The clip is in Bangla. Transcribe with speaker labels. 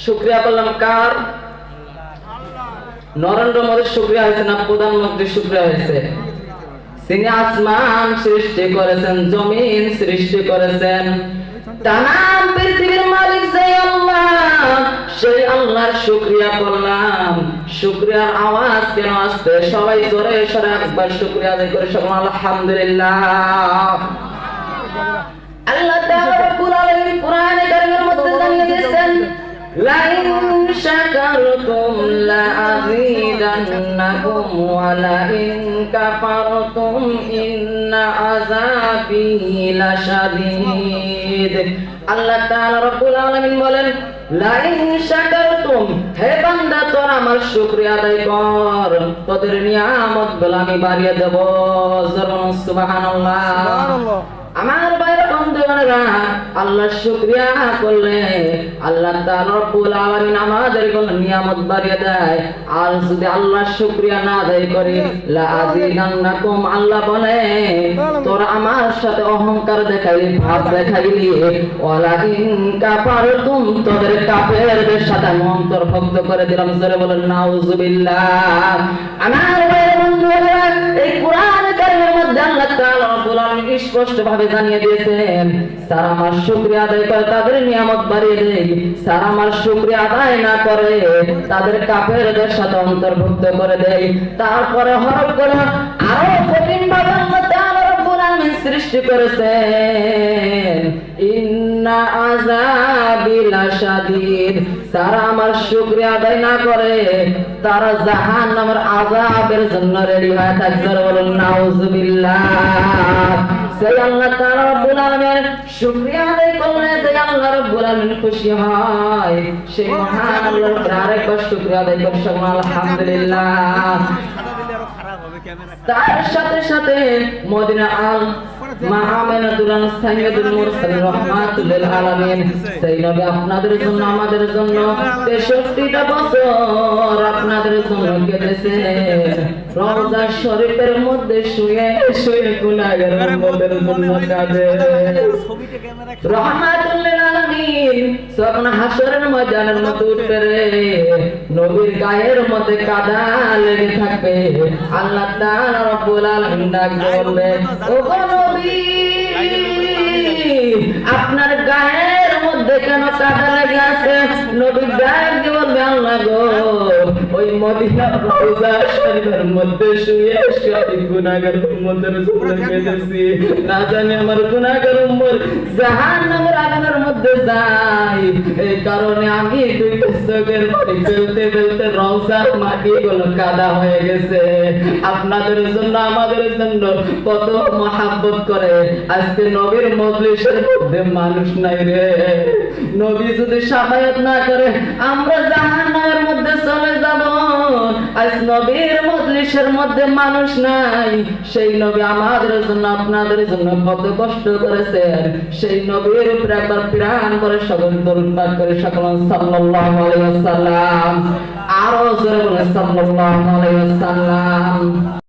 Speaker 1: শুকরিয়া করলাম কার? নরেন্দ্র মোদীর শুকরিয়া হয়েছে না প্রধানমন্ত্রীর শুকরিয়া হয়েছে? তিনি আসমান সৃষ্টি করেছেন, জমিন সৃষ্টি করেছেন, তামাম পৃথিবীর মালিক যে আল্লাহ, সেই আল্লাহর শুকরিয়া করলাম। শুকরিয়ার আওয়াজ কেন আসছে? সবাই জোরে সরে একবার শুকরিয়া আদায় করে সকল আলহামদুলিল্লাহ। আল্লাহ তাআলা রব্বুল আলামিন কোরআনে কারীমের মধ্যে জানিয়ে দিয়েছেন, লা ইন শাকারতুম লা আযীদান্নাকুম ওয়া লা ইন কাফারতুম ইন্না আযাবি লাশাদীদ। আল্লাহ তাআলা রব্বুল আলামিন বলেন, লা ইন শাকারতুম, হে বান্দা তোরা আমার শুকরিয়া আদায় কর, তোদের নিয়ামতগুলো আমি বাড়িয়ে দেব। সুবহানাল্লাহ। আমার ভাইরা বন্ধুরা, আল্লাহর শুকরিয়া করলে আল্লাহ তাআলা রব্বুল আলামিন আমাদের কোন নিয়ামত বাড়িয়ে দেয়। আর যদি আল্লাহর শুকরিয়া না আদায় করি, লা আযীদান্নাকুম, আল্লাহ বলে তোরা আমার সাথে অহংকার দেখাইলি, ভাব দেখাইলি, ওয়ালা ইন কাফারতুম, তোদের কাফেরদের সাথে আমি অন্তর্ভুক্ত করে দিলাম। জোরে বলেন নাউযুবিল্লাহ। আমার ভাইরা বন্ধুরা, এই কোরআন কারীমের মধ্যে আল্লাহ তাআলা রব্বুল আলামিন স্পষ্ট ভাবে জানিয়ে দিয়েছেন, যারা আমার শুকরিয়া আদায় করে তাদের নিয়ামত বাড়িয়ে দেয়, যারা আমার শুকরিয়া আদায় না করে তাদের কাফেরদের সাথে অন্তর্ভুক্ত করে দেয়। তারপরে হরফ করে আরো কঠিন ভাবে আল্লাহ তাআলা রব্বুল আলামিন সৃষ্টি করেছেন, ইন্না আযাবি লাশাদীদ, যারা আমার শুকরিয়া আদায় না করে তারা জাহান্নামের আযাবের জন্য রেডি হয়ে থাকবে। বলুন নাউযুবিল্লাহ। সেই আল্লাহ তাআলা রব্বুল আলামিন শুকরিয়া আদায় করলে যে আল্লাহ রব্বুল আলামিন খুশি হয়, সেই মহান আল্লাহর উপর আরেকবার শুকরিয়া আদায় করে সকল আলহামদুলিল্লাহ। তার সাথে সাথে মদিনা আল মা আমিনাতুল সাইয়্যিদুল মুরসালিন রাহমাতুল লিল আলামিন, সেই নবী আপনাদের জন্য আমাদের জন্য 63টা বছর আপনাদের জন্য কেটেছেন। রওজা শরীফের মধ্যে শুয়ে শুয়ে গুনাহগারের মধ্যে জন্য কাঁদে। রাহমাতুল লিল আলামিন যখন হাসরের ময়দানের মধ্যে উঠবে রে, নবীর গায়ের মধ্যে কাদা লেগে থাকবে। আল্লাহ তাআলা রব্বুল আলামিন ডাক বলবে, ও নবী, আপনার গায়ের মধ্যে কেন কাদা লেগে আছে? নবী ডাক দিয়ে বলবে, আল্লাহ গো, ওই মদিনা রওজা শরীফের মধ্যে শুয়ে শুয়ে গুনাহগার উম্মতের জন্য কেঁদেছি। না জানি আমার গুনাহগার উম্মত জাহান্নামের আগুনের মধ্যে যায়, এই কারণে আমি দুই চোখের পানি ফেলতে ফেলতে রওজার মাটিগুলো কাদা হয়ে গেছে। আপনাদের জন্য আমাদের জন্য কত মহব্বত করে। আজকে নবীর মজলিসের মধ্যে মানুষ নাই রে। নবী যদি শাফায়াত না করে আমরা জাহান্নামের মধ্যে চলে যাব। আজ নবীর মজলিসের মধ্যে মানুষ নাই, সেই নবী আমাদের জন্য আপনাদের জন্য কত কষ্ট করেছেন। সেই নবীর উপরে একবার প্রাণ করে সকল দরুদ পাঠ করে সকল সাল্লাল্লাহু আলাইহি ওয়াসাল্লাম। আরো জোরে বলে সাল্লাল্লাহু আলাইহি ওয়াসাল্লাম।